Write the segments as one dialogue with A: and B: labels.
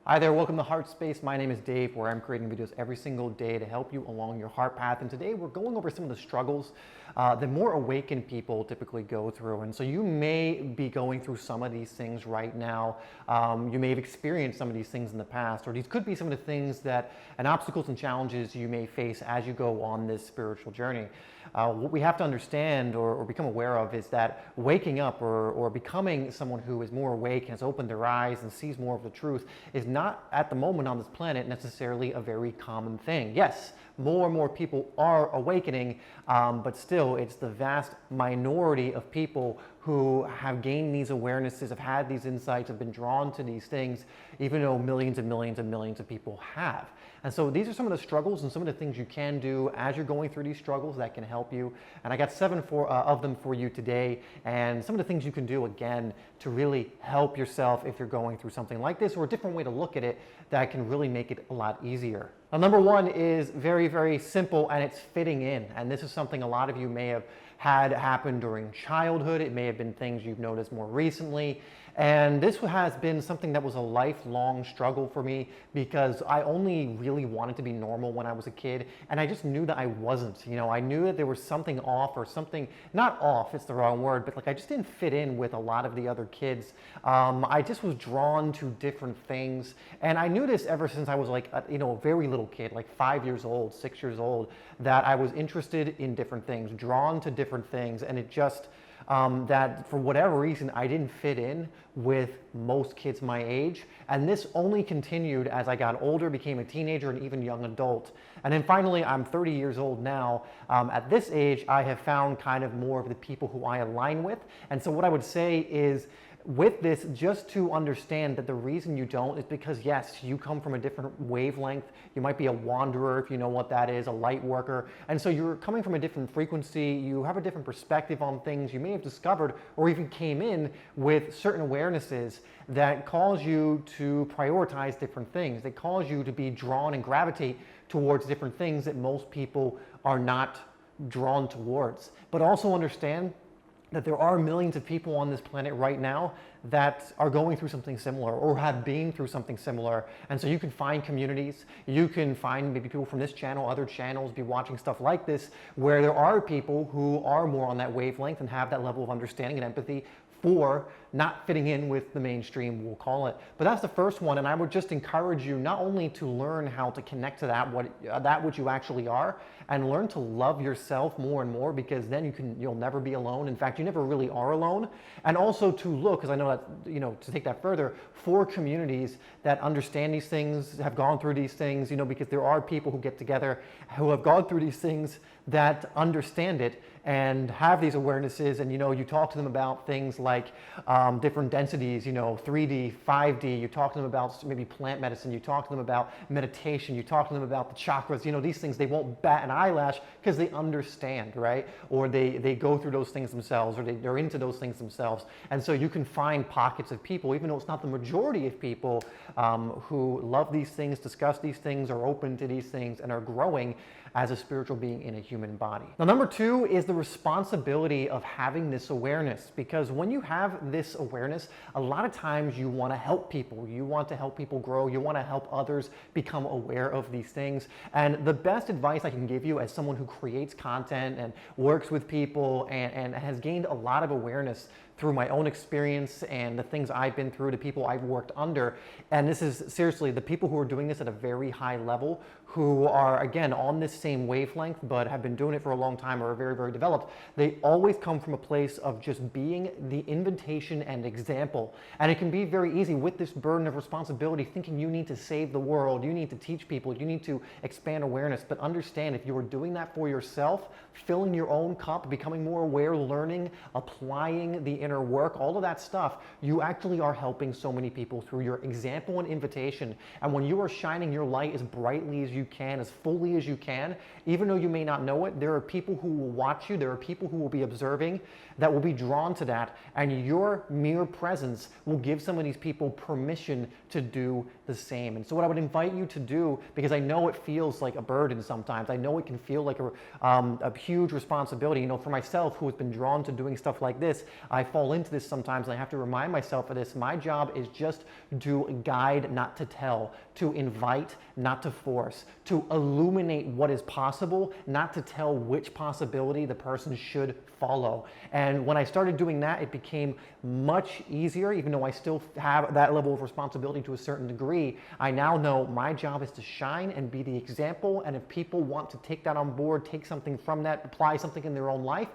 A: Hi there, welcome to HeartSpace. My name is Dave, where I'm creating videos every single day to help you along your heart path. And today we're going over some of the struggles that more awakened people typically go through. And so you may be going through some of these things right now. You may have experienced some of these things in the past, or these could be some of the things and obstacles and challenges you may face as you go on this spiritual journey. What we have to understand or become aware of is that waking up or becoming someone who is more awake and has opened their eyes and sees more of the truth is not at the moment on this planet necessarily a very common thing. Yes, more and more people are awakening, but still it's the vast minority of people who have gained these awarenesses, have had these insights, have been drawn to these things, even though millions and millions and millions of people have. And so these are some of the struggles and some of the things you can do as you're going through these struggles that can help you. And I got seven of them for you today, and some of the things you can do, again, to really help yourself if you're going through something like this, or a different way to look at it that can really make it a lot easier. Now, number one is very, very simple, and it's fitting in. And this is something a lot of you may have had happen during childhood. It may have been things you've noticed more recently. And this has been something that was a lifelong struggle for me because I only really wanted to be normal when I was a kid, and I just knew that I wasn't. You know, I knew that there was something off, or something, not off, it's the wrong word, but like I just didn't fit in with a lot of the other kids. I just was drawn to different things, and I knew this ever since I was like, a very little kid, like 5 years old, 6 years old, that I was interested in different things, drawn to different things, and it just, that for whatever reason I didn't fit in with most kids my age, and this only continued as I got older, became a teenager, and even young adult. And then finally, I'm 30 years old now. At this age, I have found kind of more of the people who I align with. And so what I would say is, with this, just to understand that the reason you don't is because, yes, you come from a different wavelength. You might be a wanderer, if you know what that is, a light worker. And so you're coming from a different frequency. You have a different perspective on things. You may have discovered or even came in with certain awarenesses that cause you to prioritize different things. They cause you to be drawn and gravitate towards different things that most people are not drawn towards. But also understand that there are millions of people on this planet right now that are going through something similar or have been through something similar. And so you can find communities, you can find maybe people from this channel, other channels, be watching stuff like this, where there are people who are more on that wavelength and have that level of understanding and empathy for not fitting in with the mainstream, we'll call it. But that's the first one, and I would just encourage you not only to learn how to connect to that which you actually are, and learn to love yourself more and more, because then you'll never be alone. In fact, you never really are alone. And also to look, because I know that, to take that further, for communities that understand these things, have gone through these things, because there are people who get together who have gone through these things that understand it and have these awarenesses, and you talk to them about things like different densities, 3D, 5D, you talk to them about maybe plant medicine, you talk to them about meditation, you talk to them about the chakras, these things, they won't bat an eyelash because they understand, right? Or they go through those things themselves, or they're into those things themselves. And so you can find pockets of people, even though it's not the majority of people, who love these things, discuss these things, are open to these things, and are growing as a spiritual being in a human body. Now, number two is the responsibility of having this awareness, because when you have this awareness, a lot of times you want to help people. You want to help people grow. You want to help others become aware of these things. And the best advice I can give you as someone who creates content and works with people and has gained a lot of awareness through my own experience and the things I've been through, the people I've worked under. And this is seriously the people who are doing this at a very high level, who are, again, on this same wavelength, but have been doing it for a long time or are very, very developed. They always come from a place of just being the invitation and example. And it can be very easy with this burden of responsibility, thinking you need to save the world, you need to teach people, you need to expand awareness. But understand, if you are doing that for yourself, filling your own cup, becoming more aware, learning, applying the inner work, all of that stuff, you actually are helping so many people through your example and invitation. And when you are shining your light as brightly as you can, as fully as you can, even though you may not know it, there are people who will watch you, there are people who will be observing, that will be drawn to that, and your mere presence will give some of these people permission to do the same. And so what I would invite you to do, because I know it feels like a burden sometimes, I know it can feel like a huge responsibility. You know, for myself, who has been drawn to doing stuff like this, I fall into this sometimes, and I have to remind myself of this. My job is just to guide, not to tell, to invite, not to force, to illuminate what is possible, not to tell which possibility the person should follow. And when I started doing that, it became much easier, even though I still have that level of responsibility to a certain degree. I now know my job is to shine and be the example, and if people want to take that on board, take something from that, apply something in their own life,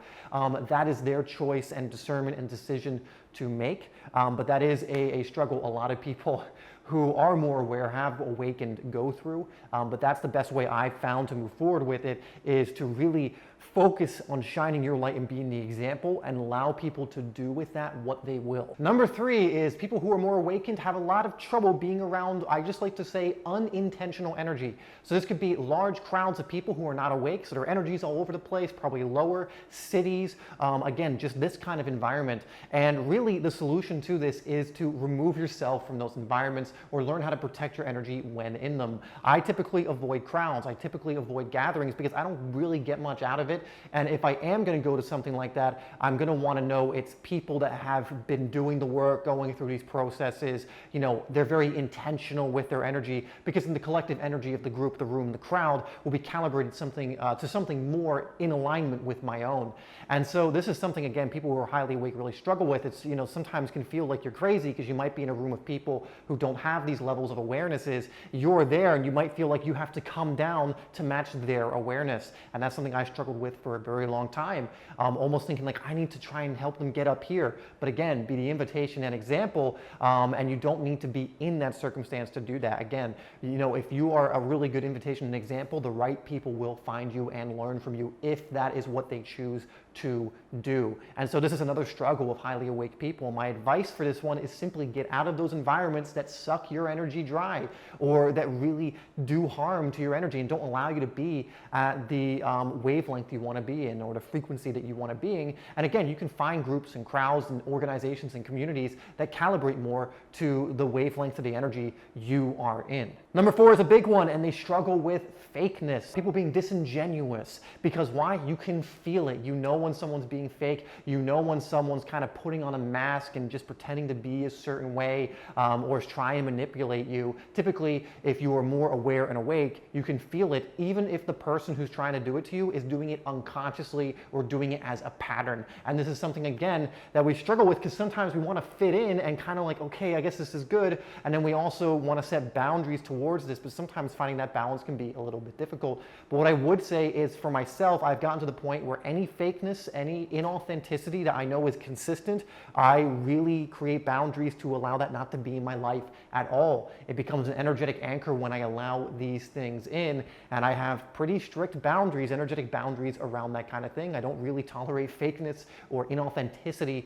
A: that is their choice and discernment and decision to make. But that is a struggle a lot of people who are more aware, have awakened, go through. But that's the best way I've found to move forward with it, is to really focus on shining your light and being the example, and allow people to do with that what they will. Number 3 is people who are more awakened have a lot of trouble being around, I just like to say, unintentional energy. So this could be large crowds of people who are not awake, so their energy's all over the place, probably lower, cities, again, just this kind of environment. And really the solution to this is to remove yourself from those environments, or learn how to protect your energy when in them. I typically avoid crowds, I typically avoid gatherings, because I don't really get much out of it. And if I am going to go to something like that, I'm going to want to know it's people that have been doing the work, going through these processes. You know, they're very intentional with their energy, because in the collective energy of the group, the room, the crowd will be calibrated to something more in alignment with my own. And so this is something, again, people who are highly awake really struggle with. It's, you know, sometimes can feel like you're crazy because you might be in a room of people who don't have these levels of awarenesses. You're there and you might feel like you have to come down to match their awareness. And that's something I struggled with for a very long time, almost thinking like, I need to try and help them get up here. But again, be the invitation and example, and you don't need to be in that circumstance to do that. Again, you know, if you are a really good invitation and example, the right people will find you and learn from you if that is what they choose to do. And so this is another struggle of highly awake people. My advice for this one is simply get out of those environments that suck your energy dry, or that really do harm to your energy and don't allow you to be at the wavelength you want to be in, or the frequency that you want to be in. And again, you can find groups and crowds and organizations and communities that calibrate more to the wavelength of the energy you are in. Number 4 is a big one, and they struggle with fakeness. People being disingenuous. Because why? You can feel it. You know when someone's being fake. You know when someone's kind of putting on a mask and just pretending to be a certain way, or is trying to manipulate you. Typically, if you are more aware and awake, you can feel it, even if the person who's trying to do it to you is doing it unconsciously or doing it as a pattern. And this is something, again, that we struggle with, because sometimes we want to fit in and kind of like, okay, I guess this is good. And then we also want to set boundaries towards this, but sometimes finding that balance can be a little bit difficult. But what I would say is, for myself, I've gotten to the point where any fakeness, any inauthenticity that I know is consistent, I really create boundaries to allow that not to be in my life at all. It becomes an energetic anchor when I allow these things in, and I have pretty strict boundaries, energetic boundaries around that kind of thing. I don't really tolerate fakeness or inauthenticity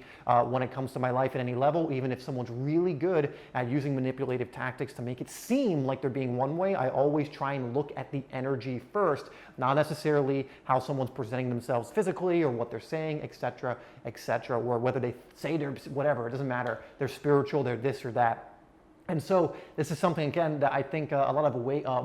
A: when it comes to my life at any level. Even if someone's really good at using manipulative tactics to make it seem like they're being one way, I always try and look at the energy first, not necessarily how someone's presenting themselves physically or what they're saying, etc., etc., or whether they say they're whatever. It doesn't matter. They're spiritual, they're this or that. And so this is something, again, that I think a lot of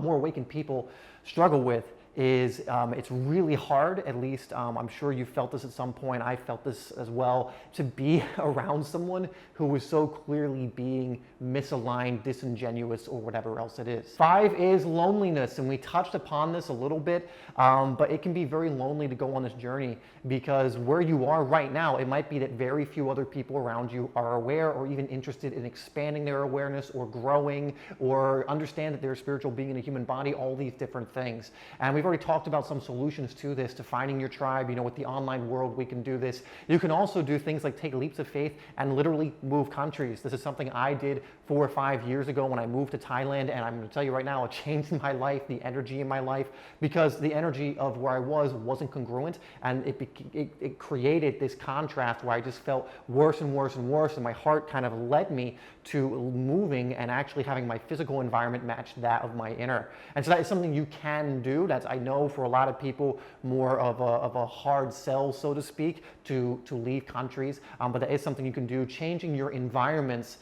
A: more awakened people struggle with. Is it's really hard, at least I'm sure you felt this at some point, I felt this as well, to be around someone who is so clearly being misaligned, disingenuous, or whatever else it is. 5 is loneliness, and we touched upon this a little bit, but it can be very lonely to go on this journey, because where you are right now, it might be that very few other people around you are aware or even interested in expanding their awareness or growing or understand that they're a spiritual being in a human body, all these different things. And we've already talked about some solutions to this, to finding your tribe. You know, with the online world, we can do this. You can also do things like take leaps of faith and literally move countries. This is something I did 4 or 5 years ago when I moved to Thailand, and I'm going to tell you right now, it changed my life, the energy in my life, because the energy of where I wasn't congruent, and it created this contrast where I just felt worse and worse and worse, and my heart kind of led me to moving and actually having my physical environment match that of my inner. And so that is something you can do. I I know for a lot of people, more of a hard sell, so to speak, to leave countries, but that is something you can do, changing your environments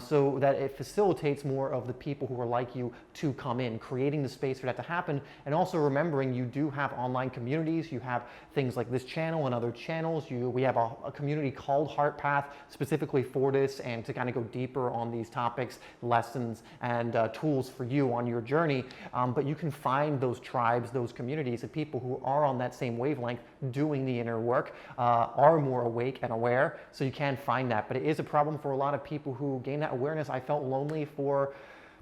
A: so that it facilitates more of the people who are like you to come in, creating the space for that to happen, and also remembering you do have online communities, you have things like this channel and other channels, we have a community called HeartPath specifically for this and to kind of go deeper on these topics, lessons, and tools for you on your journey, but you can find those tribes, those communities of people who are on that same wavelength doing the inner work, are more awake and aware, so you can find that. But it is a problem for a lot of people who gain that awareness. I felt lonely for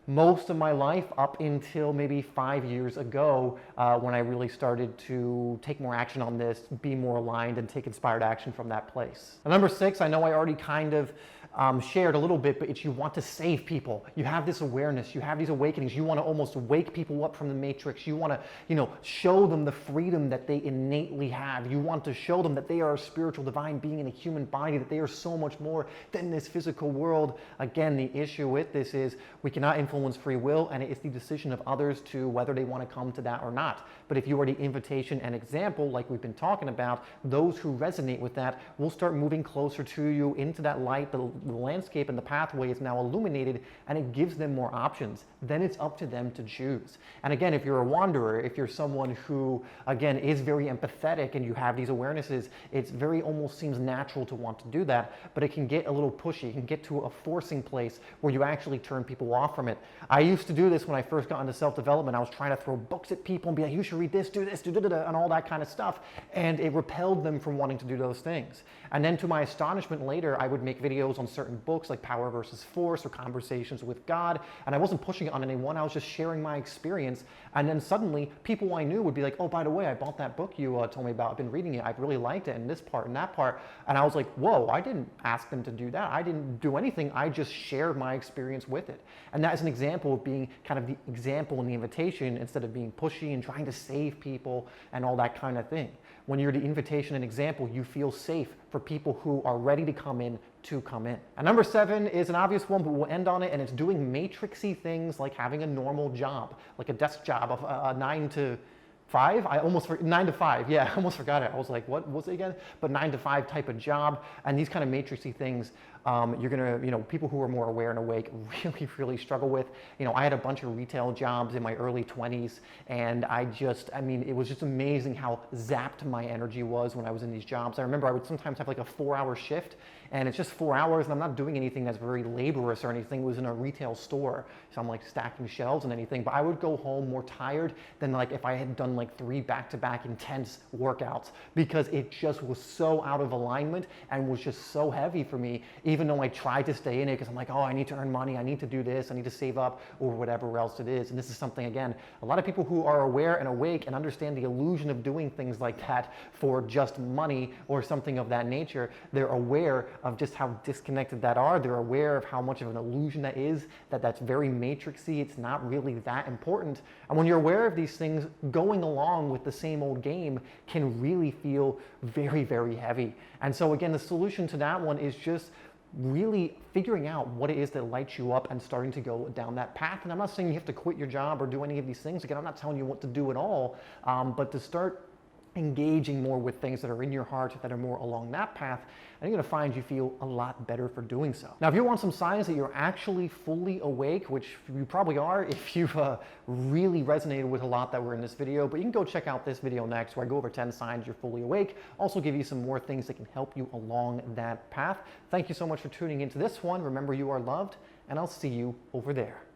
A: most of my life up until maybe 5 years ago when I really started to take more action on this, be more aligned, and take inspired action from that place. And number 6, I know I already kind of shared a little bit, but it's you want to save people. You have this awareness, you have these awakenings, you want to almost wake people up from the matrix. You want to, show them the freedom that they innately have. You want to show them that they are a spiritual divine being in a human body, that they are so much more than this physical world. Again, the issue with this is we cannot influence free will, and it's the decision of others to whether they want to come to that or not. But if you are the invitation and example, like we've been talking about, those who resonate with that will start moving closer to you into that light. The landscape and the pathway is now illuminated, and it gives them more options. Then it's up to them to choose. And again, if you're a wanderer, if you're someone who, again, is very empathetic and you have these awarenesses, it's very almost seems natural to want to do that, but it can get a little pushy. It can get to a forcing place where you actually turn people off from it. I used to do this when I first got into self-development. I was trying to throw books at people and be like, you should read this, do this, do da-da-da, and all that kind of stuff. And it repelled them from wanting to do those things. And then to my astonishment later, I would make videos on certain books like Power versus Force or Conversations with God. And I wasn't pushing it on anyone. I was just sharing my experience. And then suddenly people I knew would be like, oh, by the way, I bought that book you told me about. I've been reading it. I've really liked it, and this part and that part. And I was like, whoa, I didn't ask them to do that. I didn't do anything. I just shared my experience with it. And that is an example of being kind of the example and the invitation instead of being pushy and trying to save people and all that kind of thing. When you're the invitation and example, you feel safe for people who are ready to come in to come in. And number 7 is an obvious one, but we'll end on it, and it's doing matrixy things like having a normal job, like a desk job of 9 to 5? 9 to 5, yeah, I almost forgot it. I was like, what was it again? But 9 to 5 type of job, and these kind of matrixy things, you're gonna, people who are more aware and awake really struggle with. I had a bunch of retail jobs in my early 20s, and it was just amazing how zapped my energy was when I was in these jobs. I remember I would sometimes have like a 4-hour shift, and it's just 4 hours, and I'm not doing anything that's very laborious or anything. It was in a retail store, so I'm like stacking shelves and anything, but I would go home more tired than like if I had done like 3 back-to-back intense workouts, because it just was so out of alignment and was just so heavy for me, even though I tried to stay in it because I'm like, oh, I need to earn money, I need to do this, I need to save up, or whatever else it is. And this is something, again, a lot of people who are aware and awake and understand the illusion of doing things like that for just money or something of that nature, they're aware of just how disconnected that are. They're aware of how much of an illusion that is, that's very matrixy. It's not really that important. And when you're aware of these things, going along with the same old game can really feel very, very heavy. And so again, the solution to that one is just really figuring out what it is that lights you up and starting to go down that path. And I'm not saying you have to quit your job or do any of these things. Again, I'm not telling you what to do at all, but to start engaging more with things that are in your heart, that are more along that path, and you're going to find you feel a lot better for doing so. Now, if you want some signs that you're actually fully awake, which you probably are if you've really resonated with a lot that were in this video, but you can go check out this video next where I go over 10 signs you're fully awake, also give you some more things that can help you along that path. Thank you so much for tuning into this one. Remember, you are loved, and I'll see you over there.